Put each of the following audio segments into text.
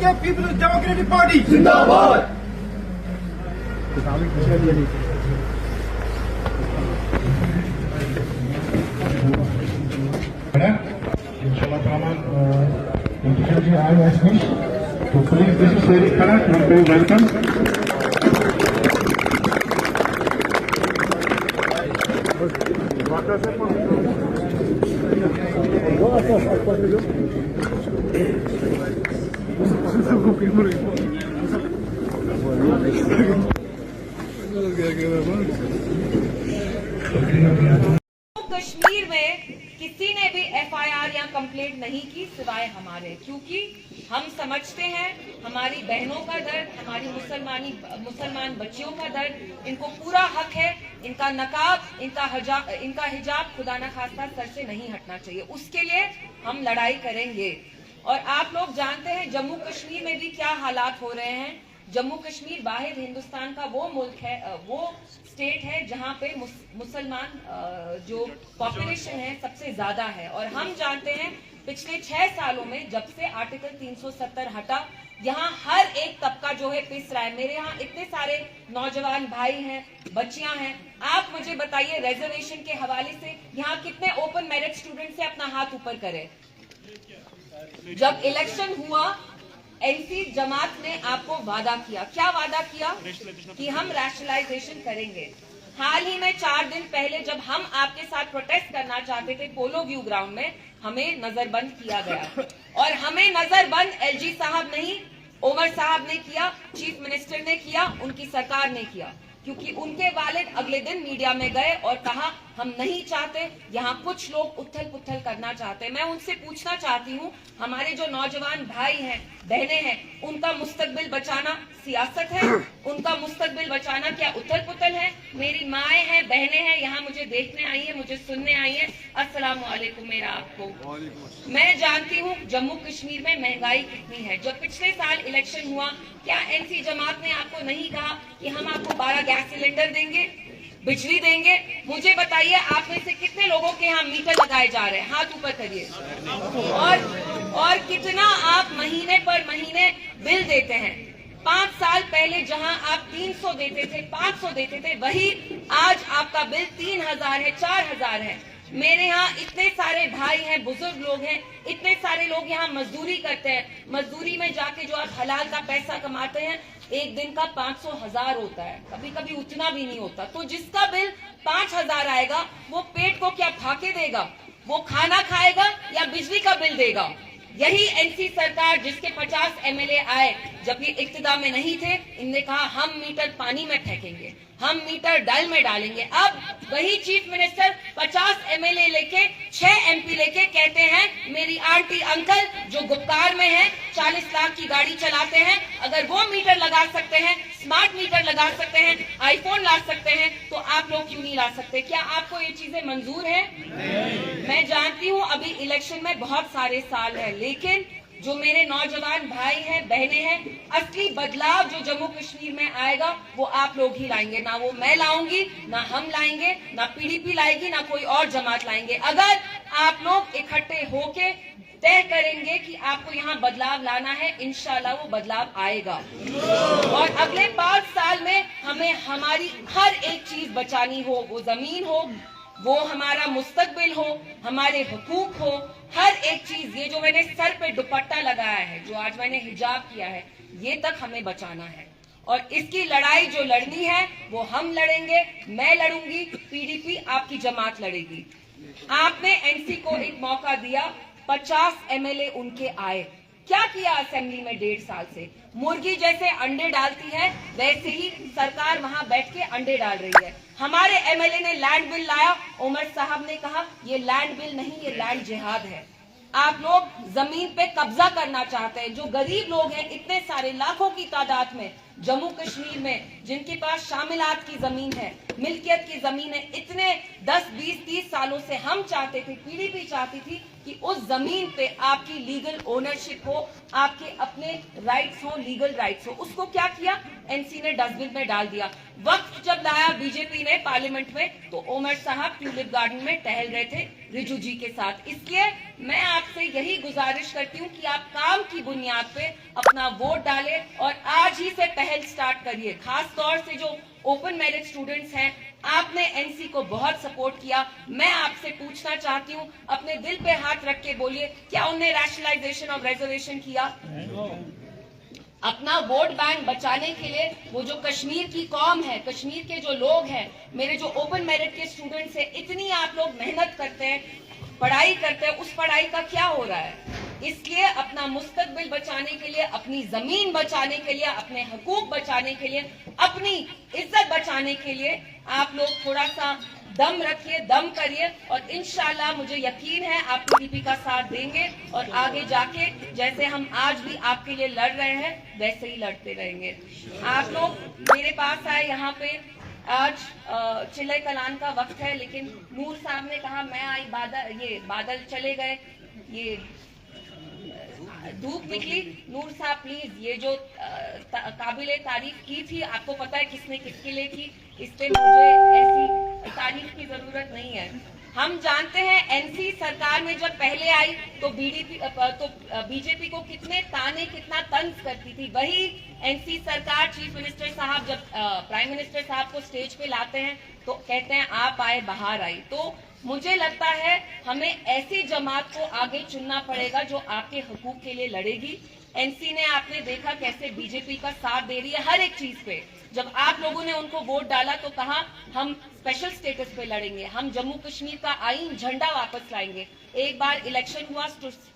के peoples democratic party जिंदाबाद। जी आए हैं तो please this is very correct, very welcome. Kashmir में किसी ने भी एफआईआर या कंप्लेंट नहीं की सिवाय हमारे, क्योंकि हम समझते हैं हमारी बहनों का दर्द, हमारी मुसलमान बच्चियों का दर्द, इनको पूरा हक है, इनका नकाब, इनका हिजाब खुदा न खास्ता सर से नहीं हटना चाहिए, उसके लिए हम लड़ाई करेंगे। और आप लोग जानते हैं जम्मू कश्मीर में भी क्या हालात हो रहे हैं। जम्मू कश्मीर वाहिद हिंदुस्तान का वो मुल्क है, वो स्टेट है जहां पे मुसलमान जो पॉपुलेशन है सबसे ज्यादा है। और हम जानते हैं पिछले 6 सालों में जब से आर्टिकल 370 हटा, यहाँ हर एक तबका जो है पिस रहा है। मेरे यहाँ इतने सारे नौजवान भाई हैं, बच्चियां हैं, आप मुझे बताइए रिजर्वेशन के हवाले से यहाँ कितने ओपन मेरिट स्टूडेंट्स है, अपना हाथ ऊपर करें। जब इलेक्शन हुआ एनसी जमात ने आपको वादा किया, क्या वादा किया कि हम रैशनलाइजेशन करेंगे। हाल ही में 4 दिन पहले जब हम आपके साथ प्रोटेस्ट करना चाहते थे पोलो व्यू ग्राउंड में, हमें नजरबंद किया गया। और हमें नजरबंद एलजी साहब नहीं, ओमर साहब ने किया, चीफ मिनिस्टर ने किया, उनकी सरकार ने किया, क्योंकि उनके वालिद अगले दिन मीडिया में गए और कहा हम नहीं चाहते, यहाँ कुछ लोग उथल पुथल करना चाहते हैं। मैं उनसे पूछना चाहती हूँ, हमारे जो नौजवान भाई हैं, बहनें हैं, उनका मुस्तकबिल बचाना सियासत है? उनका मुस्तकबिल बचाना क्या उथल पुथल है? मेरी माएँ हैं, बहनें हैं, यहाँ मुझे देखने आई है, मुझे सुनने आई है। अस्सलाम वालेकुम। मेरा आपको मैं जानती हूँ जम्मू कश्मीर में महंगाई कितनी है। जब पिछले साल इलेक्शन हुआ, क्या एनसी जमात ने आपको नहीं कहा कि हम आपको 12 गैस सिलेंडर देंगे, बिजली देंगे? मुझे बताइए आप में से कितने लोगों के यहाँ मीटर लगाए जा रहे हैं? हाथ ऊपर करिए। और कितना आप महीने पर महीने बिल देते हैं? 5 साल पहले जहां आप 300 देते थे, 500 देते थे, वही आज आपका बिल 3000 है, 4000 है। मेरे यहाँ इतने सारे भाई हैं, बुजुर्ग लोग हैं, इतने सारे लोग यहाँ मजदूरी करते हैं। मजदूरी में जाके जो आप हलाल का पैसा कमाते हैं, एक दिन का 500-1000 होता है, कभी कभी उतना भी नहीं होता। तो जिसका बिल 5000 आएगा, वो पेट को क्या फाके देगा? वो खाना खाएगा या बिजली का बिल देगा? यही एनसी सरकार जिसके 50 एमएलए आए जब ये इक्तिदार में नहीं थे, इनने कहा हम मीटर पानी में फेंकेंगे, हम मीटर डल में डालेंगे। अब वही चीफ मिनिस्टर 50 एमएलए लेके 6 एमपी लेके कहते हैं मेरी आंटी अंकल जो गुपकार में है, 40 लाख की गाड़ी चलाते हैं, अगर वो मीटर लगा सकते हैं, स्मार्ट मीटर लगा सकते हैं, आईफोन ला सकते हैं, तो आप लोग क्यों नहीं ला सकते? क्या आपको ये चीजें मंजूर है? मैं जानती हूँ अभी इलेक्शन में बहुत सारे साल है, लेकिन जो मेरे नौजवान भाई हैं, बहनें हैं, असली बदलाव जो जम्मू कश्मीर में आएगा वो आप लोग ही लाएंगे। ना वो मैं लाऊंगी, ना हम लाएंगे, ना पीडीपी लाएगी, ना कोई और जमात लाएंगे। अगर आप लोग इकट्ठे होके तय करेंगे कि आपको यहाँ बदलाव लाना है, इंशाल्लाह वो बदलाव आएगा। और अगले 5 साल में हमें हमारी हर एक चीज बचानी हो, वो जमीन हो, वो हमारा मुस्तकबिल हो, हमारे हुकूक हो, हर एक चीज। ये जो मैंने सर पे दुपट्टा लगाया है, जो आज मैंने हिजाब किया है, ये तक हमें बचाना है। और इसकी लड़ाई जो लड़नी है वो हम लड़ेंगे, मैं लड़ूंगी, पीडीपी आपकी जमात लड़ेगी। आपने एनसी को एक मौका दिया, 50 एमएलए उनके आए, क्या किया असेंबली में 1.5 साल से? मुर्गी जैसे अंडे डालती है, वैसे ही सरकार वहां बैठ के अंडे डाल रही है। हमारे एमएलए ने लैंड बिल लाया, उमर साहब ने कहा ये लैंड बिल नहीं, ये लैंड जिहाद है। आप लोग जमीन पे कब्जा करना चाहते हैं। जो गरीब लोग हैं, इतने सारे लाखों की तादाद में जम्मू कश्मीर में, जिनके पास शामिलात की जमीन है, मिल्कियत की जमीन है, इतने 10, 20, 30 सालों से हम चाहते थे, पीडीपी चाहती थी कि उस जमीन पे आपकी लीगल ओनरशिप हो, आपके अपने राइट्स हो, लीगल राइट्स हो। उसको क्या किया? एनसी ने डस्टबिन में डाल दिया। वक्त जब लाया बीजेपी ने पार्लियामेंट में, तो ओमर साहब ट्यूलिप गार्डन में टहल रहे थे रिजू जी के साथ। इसलिए मैं आपसे यही गुजारिश करती हूँ कि आप काम की बुनियाद पे अपना वोट डालें और आज ही से पहल स्टार्ट करिए। खास तौर से जो ओपन मेरिट स्टूडेंट्स हैं, आपने एनसी को बहुत सपोर्ट किया। मैं आपसे पूछना चाहती हूँ, अपने दिल पे हाथ रख के बोलिए, क्या उनने रैशनलाइजेशन ऑफ रिजर्वेशन किया? अपना वोट बैंक बचाने के लिए वो जो कश्मीर की कौम है, कश्मीर के जो लोग हैं, मेरे जो ओपन मेरिट के स्टूडेंट्स हैं, इतनी आप लोग मेहनत करते हैं, पढ़ाई करते हैं, उस पढ़ाई का क्या हो रहा है? इसलिए अपना मुस्तकबिल बचाने के लिए, अपनी जमीन बचाने के लिए, अपने हकूक बचाने के लिए, अपनी इज्जत बचाने के लिए आप लोग थोड़ा सा दम रखिए, दम करिए और इंशाल्लाह मुझे यकीन है आप पीडीपी का साथ देंगे और आगे जाके जैसे हम आज भी आपके लिए लड़ रहे हैं वैसे ही लड़ते रहेंगे। आप लोग मेरे पास आए यहाँ पे, आज चिल्ले कलान का वक्त है, लेकिन नूर साहब ने कहा मैं आई, बादल चले गए, ये धूप निकली। नूर साहब प्लीज, ये जो काबिले तारीफ की थी, आपको पता है किसने किसके लिए की, इस पे मुझे ऐसी तारीफ की जरूरत नहीं है। हम जानते हैं एनसी सरकार में जब पहले आई तो बीजेपी को कितने ताने, कितना तंज करती थी। वही एनसी सरकार चीफ मिनिस्टर साहब जब प्राइम मिनिस्टर साहब को स्टेज पे लाते हैं तो कहते हैं आप आए बाहर आई। तो मुझे लगता है हमें ऐसी जमात को आगे चुनना पड़ेगा जो आपके हकूक के लिए लड़ेगी। एनसी ने आपने देखा कैसे बीजेपी का साथ दे रही है हर एक चीज पे। जब आप लोगों ने उनको वोट डाला तो कहा हम स्पेशल स्टेटस पे लड़ेंगे, हम जम्मू कश्मीर का आईन झंडा वापस लाएंगे। एक बार इलेक्शन हुआ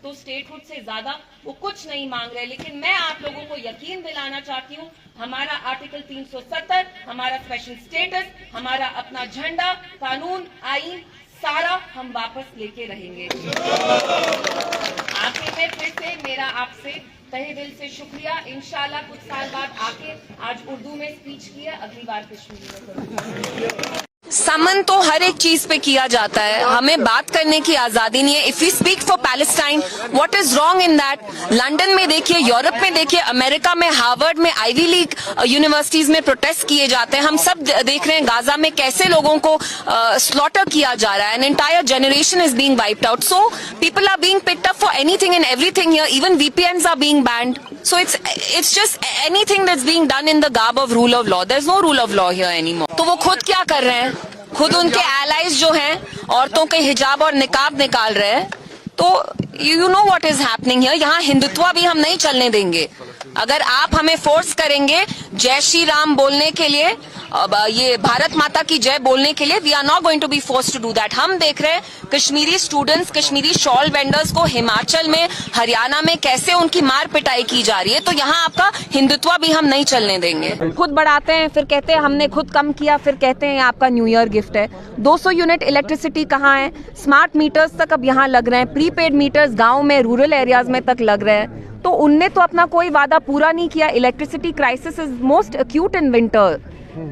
तो स्टेटहुड से ज्यादा वो कुछ नहीं मांग रहे। लेकिन मैं आप लोगों को यकीन दिलाना चाहती हूँ, हमारा आर्टिकल 370, हमारा स्पेशल स्टेटस, हमारा अपना झंडा, कानून, आईन, सारा हम वापस लेके रहेंगे। आखिर में फिर से मेरा आपसे तहे दिल से शुक्रिया। इंशाल्लाह कुछ साल बाद आके आज उर्दू में स्पीच की है, अगली बार कश्मीरी में करूंगी। समन तो हर एक चीज पे किया जाता है, हमें बात करने की आजादी नहीं है। If we speak for Palestine, what is wrong in that? London में देखिए, यूरोप में देखिए, अमेरिका में, हार्वर्ड में, आईवी लीग यूनिवर्सिटीज में प्रोटेस्ट किए जाते हैं। हम सब देख रहे हैं गाजा में कैसे लोगों को स्लॉटर किया जा रहा है। An entire generation is being wiped out. So people are being picked up for anything and everything here, even VPNs are being banned. So it's just anything that's being done in the garb of rule of law. There's no rule of law here anymore. तो वो खुद क्या कर रहे हैं? खुद उनके allies जो हैं, औरतों के हिजाब और निकाब निकाल रहे हैं। तो you know what is happening here. यहाँ हिंदुत्व भी हम नहीं चलने देंगे। अगर आप हमें फोर्स करेंगे जय श्री राम बोलने के लिए, ये भारत माता की जय बोलने के लिए, we are not going to be force to do that. हम देख रहे हैं Kashmiri students, Kashmiri shawl vendors को हिमाचल में, हरियाणा में कैसे उनकी मार पिटाई की जा रही है। तो यहाँ आपका हिंदुत्व भी हम नहीं चलने देंगे। खुद बढ़ाते हैं, फिर कहते हैं हमने खुद कम किया, फिर कहते हैं आपका न्यू ईयर गिफ्ट है। 200 यूनिट इलेक्ट्रिसिटी कहाँ है? स्मार्ट मीटर्स तक अब यहाँ लग रहे हैं, प्रीपेड मीटर्स गाँव में, रूरल एरियाज में तक लग रहे हैं। तो उनने तो अपना कोई वादा पूरा नहीं किया। Electricity crisis is most acute in winter.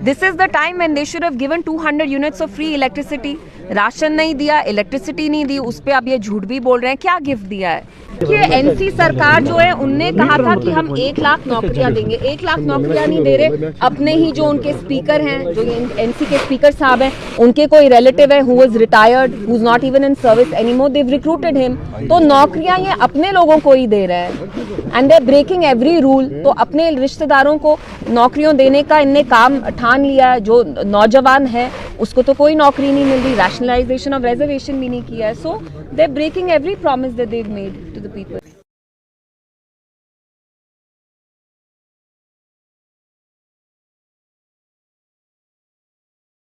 This is the time when they should have given 200 units of free electricity. Ration नहीं दिया, इलेक्ट्रिसिटी नहीं दी, उस पे अब ये झूठ भी बोल रहे हैं। क्या गिफ्ट दिया है? देखिए एनसी सरकार जो है, उनने कहा था कि हम 1 लाख नौकरियां देंगे। 1 लाख नौकरियां नहीं दे रहे। अपने ही जो उनके स्पीकर हैं, जो एनसी के स्पीकर साहब हैं, उनके कोई रिलेटिव है who is retired, who is not even in service anymore, they have recruited him. तो नौकरियां ये अपने लोगों को ही दे रहे हैं and they are breaking every rule. तो अपने रिश्तेदारों को नौकरियों देने का इनने काम ठान लिया है। जो नौजवान है उसको तो कोई नौकरी नहीं मिल रही, रैशनलाइजेशन ऑफ रिजर्वेशन भी नहीं किया है। So they are breaking every promise that they have made to the people.